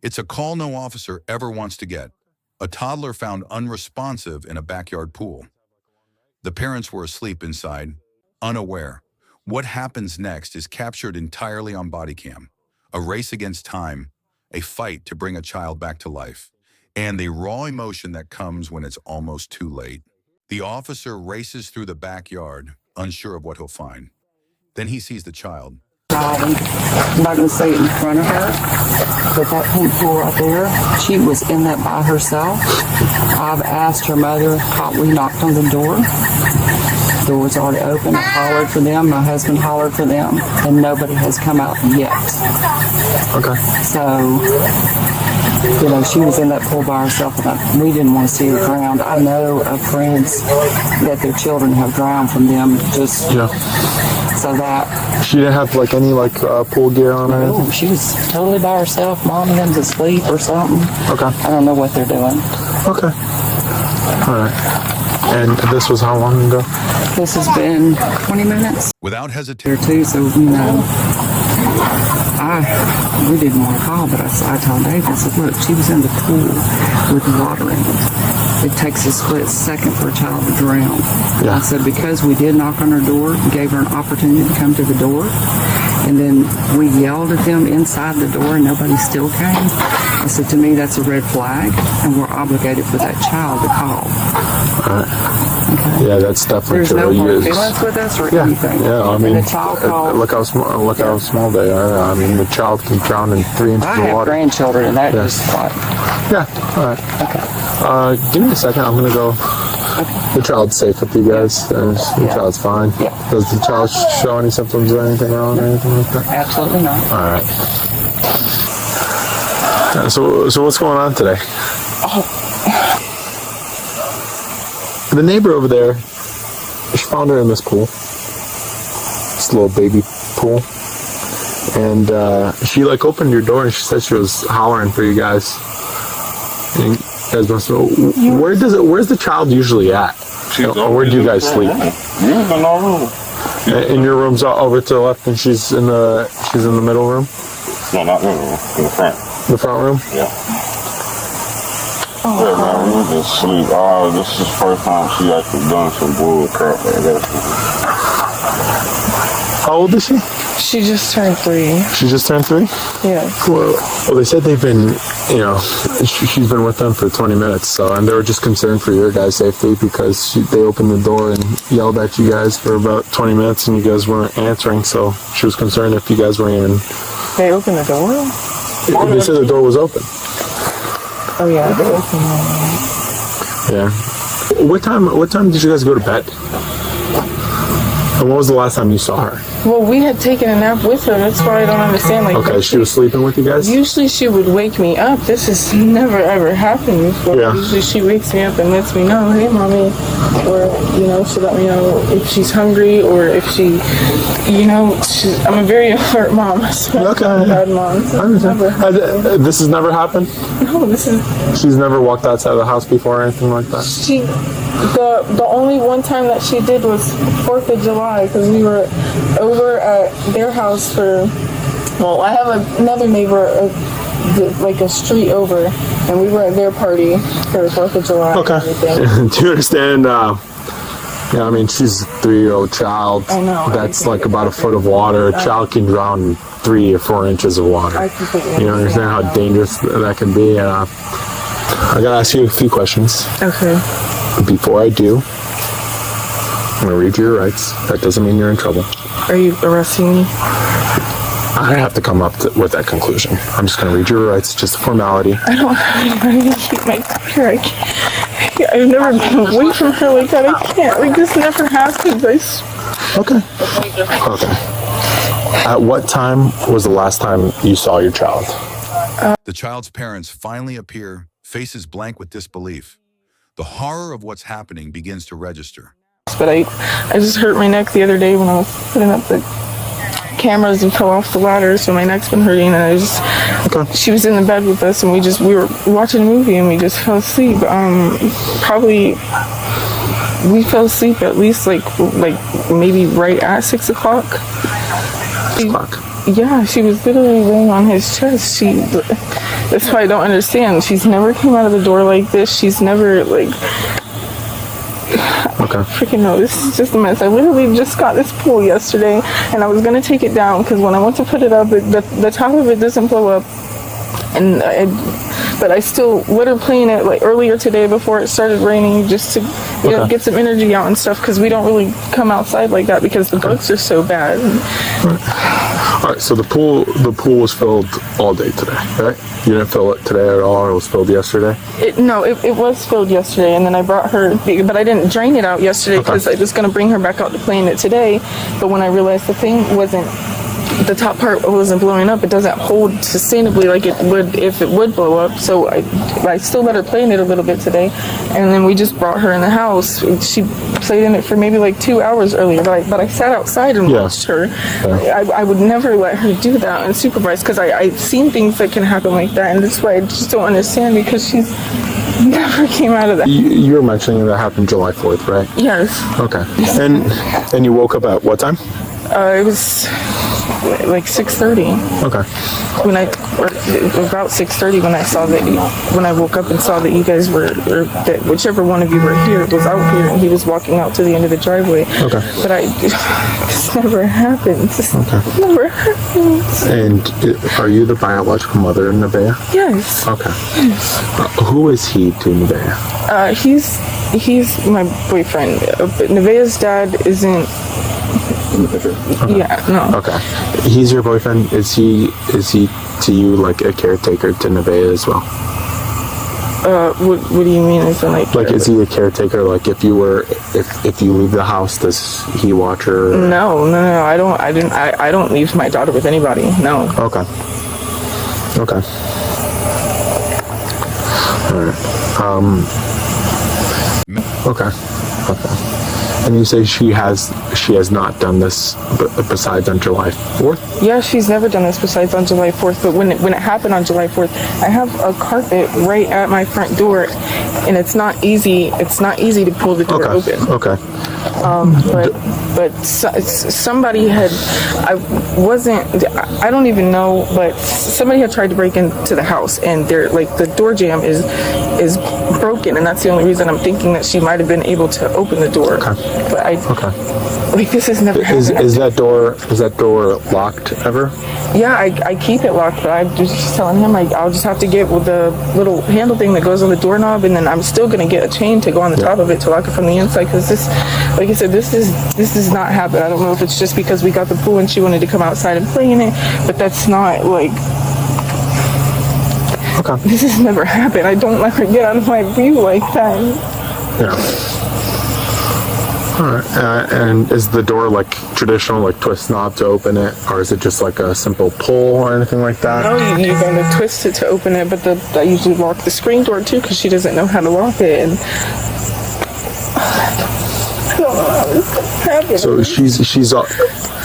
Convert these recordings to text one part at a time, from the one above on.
It's a call no officer ever wants to get. A toddler found unresponsive in a backyard pool. The parents were asleep inside, unaware. What happens next is captured entirely on Bodycam. A race against time, a fight to bring a child back to life, and the raw emotion that comes when it's almost too late. The officer races through the backyard, unsure of what he'll find. Then he sees the child. I'm not going to say it in front of her, but that pink pool right there, she was in that by herself. I've asked her mother, we knocked on the door. The door was already open. I hollered for them. My husband hollered for them, and nobody has come out yet. Okay. So, she was in that pool by herself, and we didn't want to see her drowned. I know of friends that their children have drowned from them. So that she didn't have any pool gear on or anything? No, she was totally by herself. Mom and them's asleep or something. Okay. I don't know what they're doing. Okay. All right. And this was how long ago? This has been 20 minutes. Without hesitation. Too, so we didn't want to call, but I told Dave, I said, look, she was in the pool with water in it. It takes a split second for a child to drown. Yeah. I said, because we did knock on her door, gave her an opportunity to come to the door, and then we yelled at them inside the door and nobody still came. I said, to me, that's a red flag, and we're obligated for that child to call. Okay. Yeah, that's definitely There's true. no more feelings with us or anything. Yeah, I mean, the child called. Look how small they are. I mean, the child can drown in 3 inches of water. I have grandchildren, and that just like. Yeah, all right. Okay. Give me a second. I'm going to go. The child's safe with you guys. The child's fine. Yeah. Does the child show any symptoms or anything wrong or anything like that? Absolutely not. All right. So what's going on today? The neighbor over there, she found her in this pool. This little baby pool. And she opened your door and she said she was hollering for you guys. And you guys must know, where's the child usually at? Where do you guys sleep? In our room. In your room's over to the left, and she's in the middle room? No, not middle room. In the front. The front room? Yeah. Yeah, man, we just sleep. This is the first time she actually done some bull crap like that. How old is she? She just turned 3. She just turned 3? Yeah. Well, they said they've been, she's been with them for 20 minutes, and they were just concerned for your guys' safety because they opened the door and yelled at you guys for about 20 minutes and you guys weren't answering, so she was concerned if you guys weren't even... They opened the door? They said the door was open. Oh, yeah. Yeah. What time did you guys go to bed? And when was the last time you saw her? Well, we had taken a nap with her. That's why I don't understand. Okay, she was sleeping with you guys? Usually she would wake me up. This has never, ever happened before. Yeah. Usually she wakes me up and lets me know, hey, mommy. Or, she let me know if she's hungry or if she, I'm a very alert mom. So Okay. I'm a bad mom. So this has never happened? No, She's never walked outside of the house before or anything like that? The only one time that she did was 4th of July because we were over at their house I have another neighbor a street over, and we were at their party for 4th of July. Okay. Do you understand? She's a 3-year-old child. I know. That's about a foot of water. A child can drown in 3 or 4 inches of water. I completely You understand how dangerous that can be? I gotta ask you a few questions. Okay. Before I do, I'm gonna read your rights. That doesn't mean you're in trouble. Are you arresting me? I have to come up with that conclusion. I'm just gonna read your rights, just a formality. I don't have anybody to keep my daughter. I've never been away from her like that. I can't. This never happens. Okay. At what time was the last time you saw your child? The child's parents finally appear, faces blank with disbelief. The horror of what's happening begins to register. But I just hurt my neck the other day when I was putting up the cameras and fell off the ladder, so my neck's been hurting, and she was in the bed with us, and we were watching a movie and we just fell asleep. We fell asleep at least like maybe right at 6 o'clock. 6 o'clock. Yeah, she was literally laying on his chest. That's why I don't understand. She's never came out of the door like this. She's never, like, Okay. freaking no, this is just a mess. I literally just got this pool yesterday, and I was going to take it down, because when I went to put it up, the top of it doesn't blow up. But I still let her play in it like earlier today before it started raining, just to get some energy out and stuff, because we don't really come outside like that because the bugs are so bad. All right, so the pool was filled all day today, right? You didn't fill it today at all, or it was filled yesterday? It was filled yesterday, and then I brought her, but I didn't drain it out yesterday because I was going to bring her back out to play in it today. But when I realized the thing wasn't, the top part wasn't blowing up, it doesn't hold sustainably like it would if it would blow up. So I still let her play in it a little bit today, and then we just brought her in the house. She played in it for maybe like 2 hours earlier, but I sat outside and watched her. Yeah. I would never let her do that and supervise, because I've seen things that can happen like that, and that's why I just don't understand, because she's never came out of that. You were mentioning that happened July 4th, right? Yes. Okay. And you woke up at what time? It was like 6:30. Okay. About 6:30 when I woke up and saw that you guys were, or that whichever one of you were here was out here, and he was walking out to the end of the driveway. Okay. But this never happens. Okay. Never happens. And are you the biological mother of Nevaeh? Yes. Okay. Yes. Who is he to Nevaeh? He's my boyfriend. Nevaeh's dad isn't. Okay. Yeah, no. Okay. He's your boyfriend. Is he to you like a caretaker to Nevaeh as well? What do you mean? Is is he a caretaker? Like if you leave the house, does he watch her? No. I don't leave my daughter with anybody. No. Okay. Okay. All right. Okay. And you say she has not done this besides on July 4th? Yeah, she's never done this besides on July 4th. But when it happened on July 4th, I have a carpet right at my front door, and it's not easy. It's not easy to pull the door open. Okay. But somebody had. I don't even know, but somebody had tried to break into the house, and the door jamb is broken, and that's the only reason I'm thinking that she might have been able to open the door. Okay. But this has never happened. Is that door locked ever? Yeah, I keep it locked, but I'm just telling him I'll just have to get with the little handle thing that goes on the doorknob, and then I'm still gonna get a chain to go on the top of it to lock it from the inside, because this, like I said, this does not happen. I don't know if it's just because we got the pool and she wanted to come outside and play in it, but that's not like. Okay. This has never happened. I don't let her get out of my view like that. Yeah. All right. And is the door like traditional, like twist knob to open it, or is it just like a simple pull or anything like that? No, you're going to twist it to open it, but I usually lock the screen door too, because she doesn't know how to lock it. And I don't know how this happened. So she's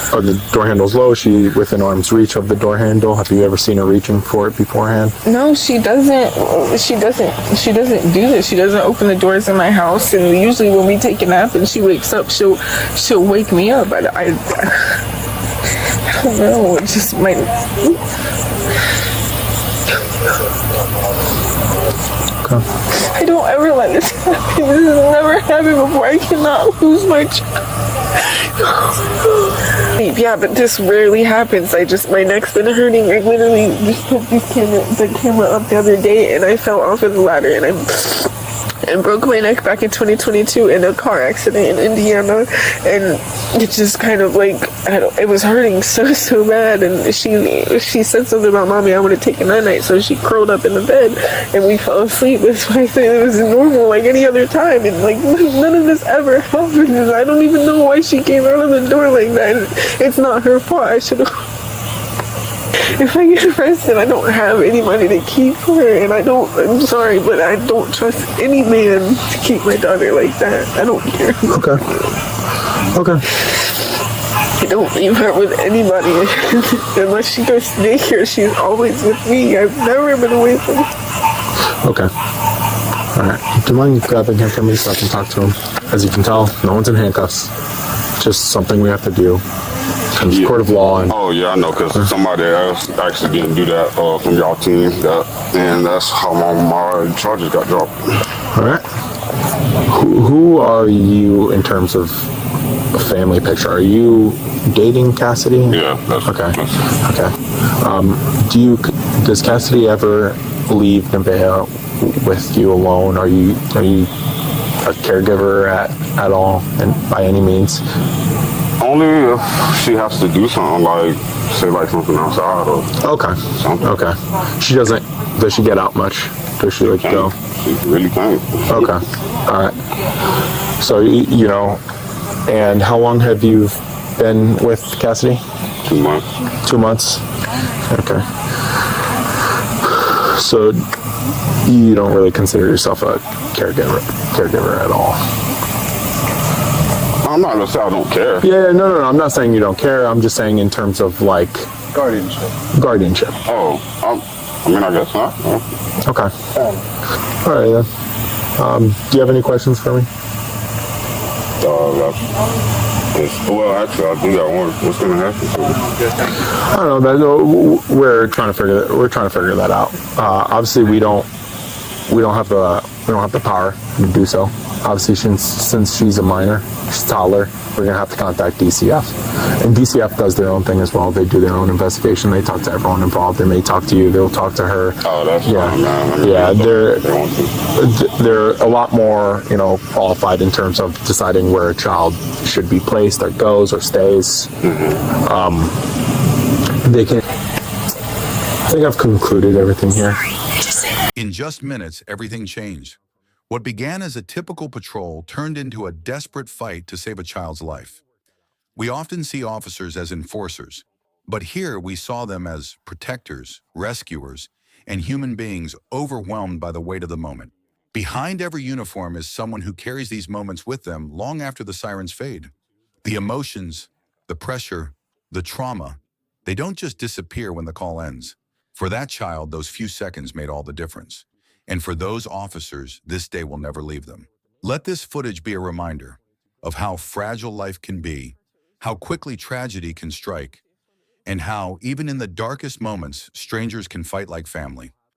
the door handle's low. Is she within arm's reach of the door handle? Have you ever seen her reaching for it beforehand? No, she doesn't. She doesn't do this. She doesn't open the doors in my house. And usually when we take a nap and she wakes up, she'll wake me up. I don't know. It just might. Okay. I don't ever let this happen. This has never happened before. I cannot lose my child. Yeah, but this rarely happens. My neck's been hurting. I literally just put the camera up the other day, and I fell off of the ladder, and broke my neck back in 2022 in a car accident in Indiana, and it just kind of it was hurting so bad, and she said something about, "Mommy, I want to take a night," so she curled up in the bed, and we fell asleep. That's why I say it was normal like any other time, and none of this ever happened, and I don't even know why she came out of the door like that. It's not her fault. I should have. If I get arrested, I don't have any money to keep her, and I'm sorry, but I don't trust any man to keep my daughter like that. I don't care. Okay. I don't leave her with anybody unless she goes to daycare. She's always with me. I've never been away from her. Okay. All right. Do you mind grabbing him from me so I can talk to him? As you can tell, no one's in handcuffs. Just something we have to do. comes court of law. And Oh yeah, I know, because somebody else actually didn't do that from y'all team, and that's how my charges got dropped. all right. Who are you in terms of a family picture? Are you dating Cassidy? Yeah, that's Okay. That's, Okay. Does Cassidy ever leave Nevaeh with you alone? Are you a caregiver at all, and by any means? only if she has to do something, like say like something outside or Okay. something. Okay. She doesn't. Does she get out much? Does she like go? She really can't. Okay. All right. So you know, and how long have you been with Cassidy? 2 months. 2 months. Okay. So you don't really consider yourself a caregiver at all? I'm not gonna say I don't care. Yeah, no. I'm not saying you don't care. I'm just saying in terms of like guardianship. Oh, I mean, I guess not. Yeah. Okay. All right then. Do you have any questions for me? Well, actually, I do got one. What's gonna happen to me? I don't know. We're trying to figure that out. Obviously, we don't have the power to do so. Obviously, since she's a minor, she's a toddler, we're gonna have to contact DCF, and DCF does their own thing as well. They do their own investigation. They talk to everyone involved. They may talk to you. They'll talk to her. Oh, that's fine, man. Yeah. They want to. They're a lot more, qualified in terms of deciding where a child should be placed, or goes, or stays. They can. I think I've concluded everything here. In just minutes, everything changed. What began as a typical patrol turned into a desperate fight to save a child's life. We often see officers as enforcers, but here we saw them as protectors, rescuers, and human beings overwhelmed by the weight of the moment. Behind every uniform is someone who carries these moments with them long after the sirens fade. The emotions, the pressure, the trauma, they don't just disappear when the call ends. For that child, those few seconds made all the difference. And for those officers, this day will never leave them. Let this footage be a reminder of how fragile life can be, how quickly tragedy can strike, and how, even in the darkest moments, strangers can fight like family.